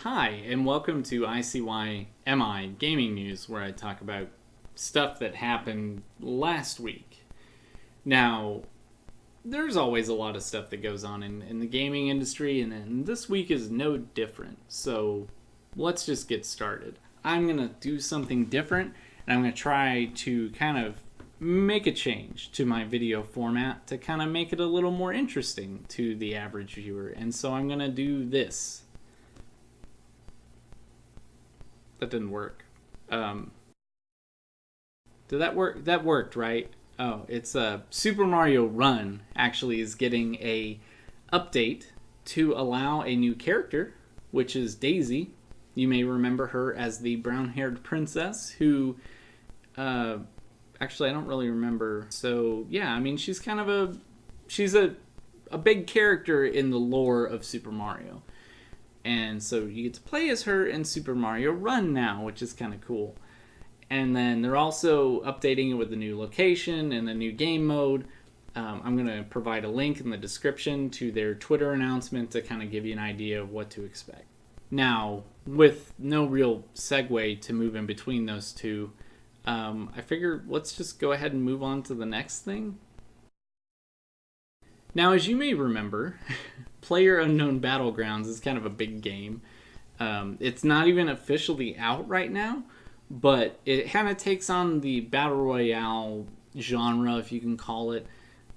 Hi, and welcome to ICYMI Gaming News, where I talk about stuff that happened last week. Now, there's always a lot of stuff that goes on in the gaming industry, and this week is no different. So, let's just get started. I'm going to do something different, and I'm going to try to kind of make a change to my video format to kind of make it a little more interesting to the average viewer. And so I'm going to do this. That didn't work. Did that work? That worked, right? Oh, it's Super Mario Run actually is getting a update to allow a new character, which is Daisy. You may remember her as the brown-haired princess who, actually I don't really remember. So yeah, I mean she's kind of she's a big character in the lore of Super Mario. And so you get to play as her in Super Mario Run now, which is kind of cool. And then they're also updating it with a new location and a new game mode. I'm going to provide a link in the description to their Twitter announcement to kind of give you an idea of what to expect. Now, with no real segue to move in between those two, I figure let's just go ahead and move on to the next thing. Now, as you may remember, PlayerUnknown Battlegrounds is kind of a big game. It's not even officially out right now, but it kind of takes on the Battle Royale genre, if you can call it,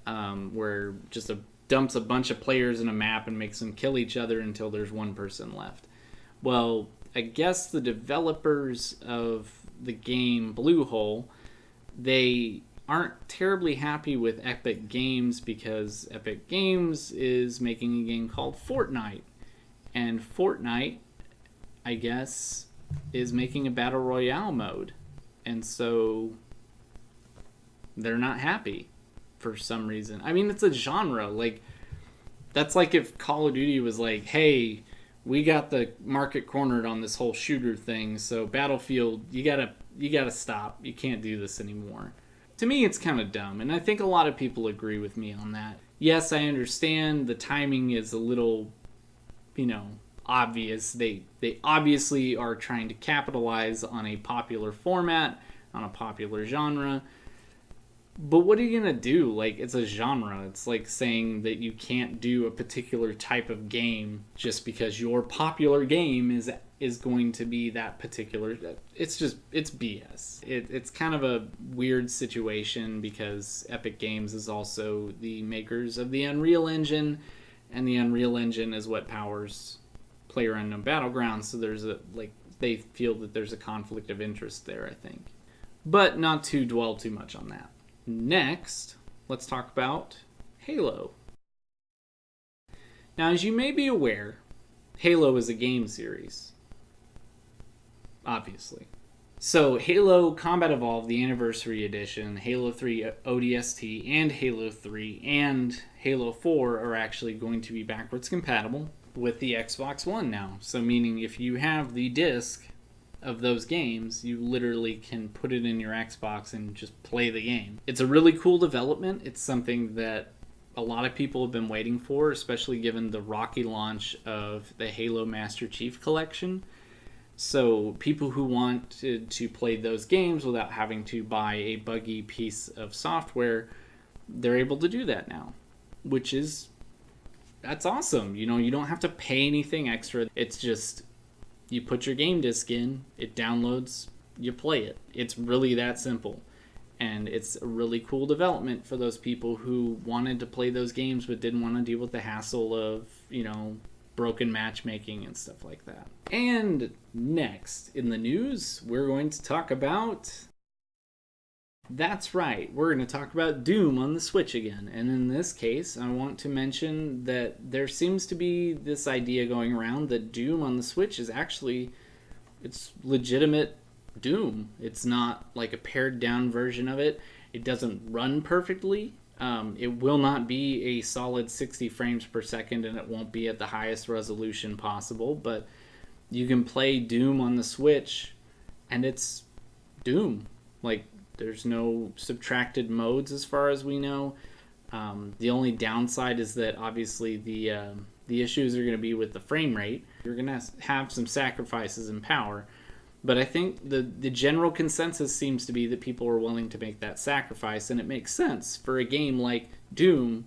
where just dumps a bunch of players in a map and makes them kill each other until there's one person left. Well, I guess the developers of the game Bluehole, they aren't terribly happy with Epic Games because Epic Games is making a game called Fortnite. And Fortnite, I guess, is making a Battle Royale mode. And so they're not happy for some reason. I mean, it's a genre. Like, that's like if Call of Duty was like, hey, we got the market cornered on this whole shooter thing, so Battlefield, you gotta stop. You can't do this anymore. To me, it's kind of dumb, and I think a lot of people agree with me on that. Yes, I understand the timing is a little, obvious. They obviously are trying to capitalize on a popular format, on a popular genre. But what are you going to do? Like, it's a genre. It's like saying that you can't do a particular type of game just because your popular game is going to be that particular. It's BS. It's kind of a weird situation because Epic Games is also the makers of the Unreal Engine, and the Unreal Engine is what powers PlayerUnknown Battlegrounds, so they feel that there's a conflict of interest there, I think. But not to dwell too much on that. Next, let's talk about Halo. Now, as you may be aware, Halo is a game series. Obviously. So, Halo Combat Evolved, the Anniversary Edition, Halo 3 ODST, and Halo 3 and Halo 4 are actually going to be backwards compatible with the Xbox One now. So, meaning if you have the disc of those games, you literally can put it in your Xbox and just play the game. It's a really cool development. It's something that a lot of people have been waiting for, especially given the rocky launch of the Halo Master Chief Collection. So people who wanted to play those games without having to buy a buggy piece of software, they're able to do that now, that's awesome. You don't have to pay anything extra. It's just you put your game disc in, it downloads, you play it. It's really that simple. And it's a really cool development for those people who wanted to play those games but didn't want to deal with the hassle of, broken matchmaking and stuff like that. And next in the news, we're going to talk about... That's right, we're going to talk about Doom on the Switch again. And in this case, I want to mention that there seems to be this idea going around that Doom on the Switch is actually, it's legitimate Doom. It's not like a pared down version of it. It doesn't run perfectly. It will not be a solid 60 frames per second, and it won't be at the highest resolution possible, but you can play Doom on the Switch, and it's Doom. Like, there's no subtracted modes as far as we know. The only downside is that obviously the The issues are going to be with the frame rate. You're going to have some sacrifices in power. But I think the general consensus seems to be that people are willing to make that sacrifice, and it makes sense. For a game like Doom,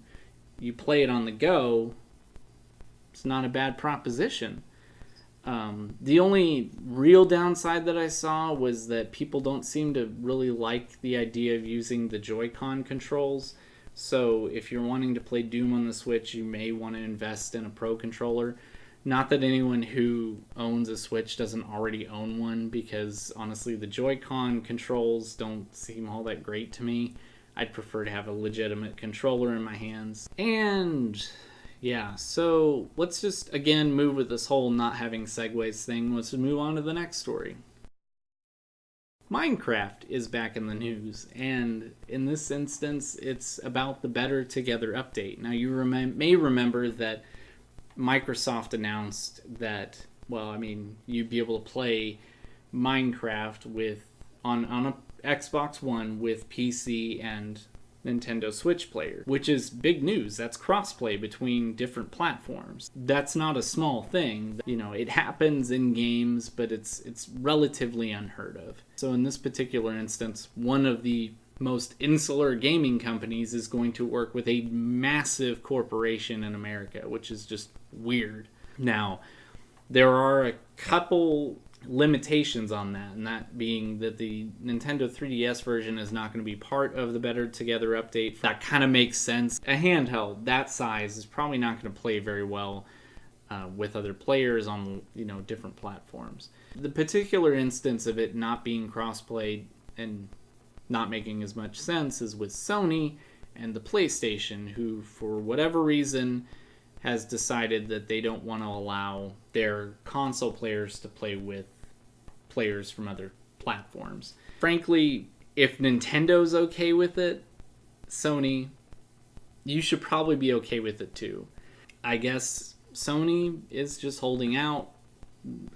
you play it on the go, it's not a bad proposition. The only real downside that I saw was that people don't seem to really like the idea of using the Joy-Con controls. So if you're wanting to play Doom on the Switch, you may want to invest in a Pro controller. Not that anyone who owns a Switch doesn't already own one, because honestly the Joy-Con controls don't seem all that great to me. I'd prefer to have a legitimate controller in my hands. And yeah, so let's just again move with this whole not having segues thing. Let's move on to the next story. Minecraft is back in the news, and in this instance it's about the Better Together update. Now you may remember that Microsoft announced that, well, I mean, you'd be able to play Minecraft with on a Xbox One with PC and Nintendo Switch player, which is big news. That's crossplay between different platforms. That's not a small thing. You know, it happens in games, but it's relatively unheard of. So in this particular instance, one of the most insular gaming companies is going to work with a massive corporation in America, which is just weird. Now, there are a couple limitations on that, and that being that the Nintendo 3DS version is not going to be part of the Better Together update. That kind of makes sense. A handheld that size is probably not going to play very well with other players on, you know, different platforms. The particular instance of it not being cross-played and not making as much sense is with Sony and the PlayStation, who for whatever reason has decided that they don't want to allow their console players to play with players from other platforms. Frankly, if Nintendo's okay with it, Sony, you should probably be okay with it too. I guess Sony is just holding out.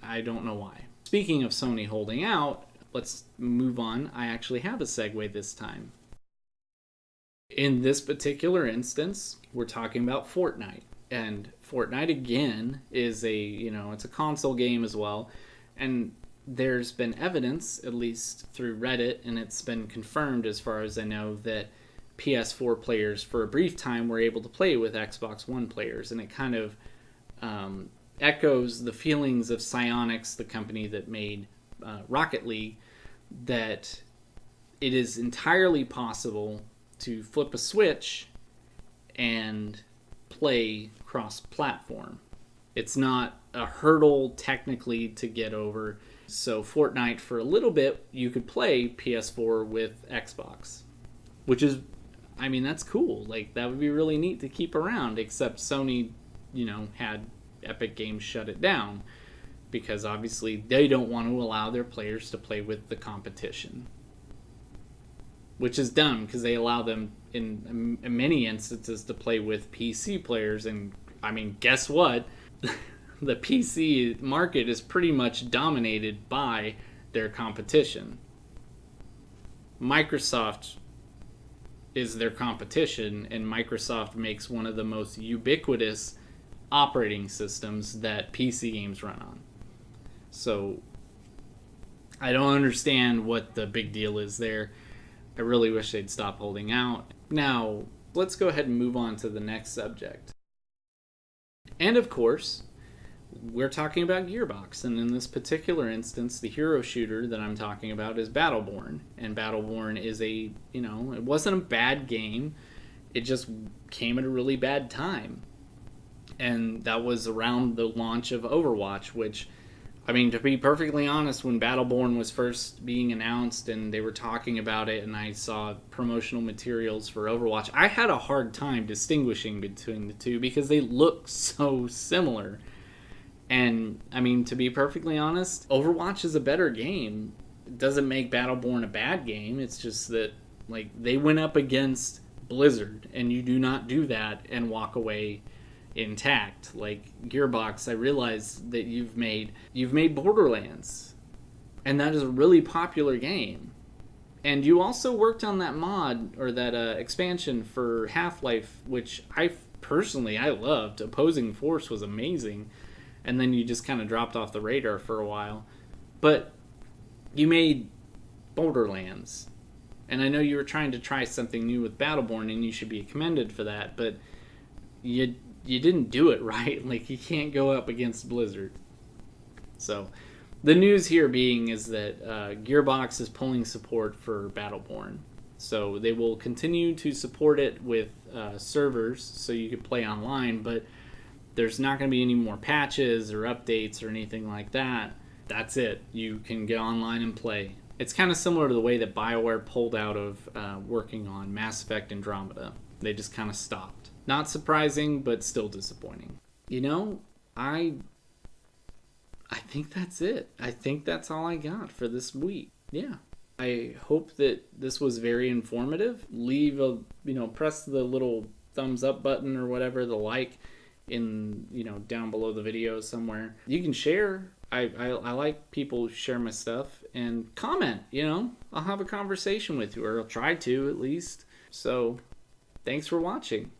I don't know why. Speaking of Sony holding out, let's move on. I actually have a segue this time. In this particular instance, we're talking about Fortnite. And Fortnite, again, is it's a console game as well. And there's been evidence, at least through Reddit, and it's been confirmed as far as I know, that PS4 players for a brief time were able to play with Xbox One players. And it kind of echoes the feelings of Psyonix, the company that made Rocket League, that it is entirely possible to flip a switch and play cross-platform. It's not a hurdle technically to get over. So Fortnite, for a little bit, you could play PS4 with Xbox, which is, I mean, that's cool. Like, that would be really neat to keep around, except Sony, had Epic Games shut it down because obviously they don't want to allow their players to play with the competition, which is dumb because they allow them in many instances to play with PC players. And I mean, guess what? The PC market is pretty much dominated by their competition. Microsoft is their competition, and Microsoft makes one of the most ubiquitous operating systems that PC games run on. So I don't understand what the big deal is there. I really wish they'd stop holding out. Now, let's go ahead and move on to the next subject. And of course, we're talking about Gearbox, and in this particular instance, the hero shooter that I'm talking about is Battleborn. And Battleborn is it wasn't a bad game, it just came at a really bad time. And that was around the launch of Overwatch, which, I mean, to be perfectly honest, when Battleborn was first being announced and they were talking about it and I saw promotional materials for Overwatch, I had a hard time distinguishing between the two because they look so similar. And, I mean, to be perfectly honest, Overwatch is a better game. It doesn't make Battleborn a bad game. It's just that, like, they went up against Blizzard, and you do not do that and walk away intact. Like Gearbox, I realize that you've made Borderlands, and that is a really popular game. And you also worked on that mod or that expansion for Half-Life, which I personally I loved. Opposing Force was amazing, and then you just kind of dropped off the radar for a while. But you made Borderlands, and I know you were trying to try something new with Battleborn, and you should be commended for that, but you didn't do it right. Like, you can't go up against Blizzard. So the news here being is that Gearbox is pulling support for Battleborn. So they will continue to support it with servers so you could play online, but there's not going to be any more patches or updates or anything like that. That's it. You can get online and play. It's kind of similar to the way that BioWare pulled out of working on Mass Effect Andromeda. They just kind of stopped. Not surprising, but still disappointing. You know, I think that's it. I think that's all I got for this week. Yeah. I hope that this was very informative. Leave a, press the little thumbs up button or whatever, the like in, down below the video somewhere. You can share. I like people who share my stuff, and comment, I'll have a conversation with you, or I'll try to at least. So thanks for watching.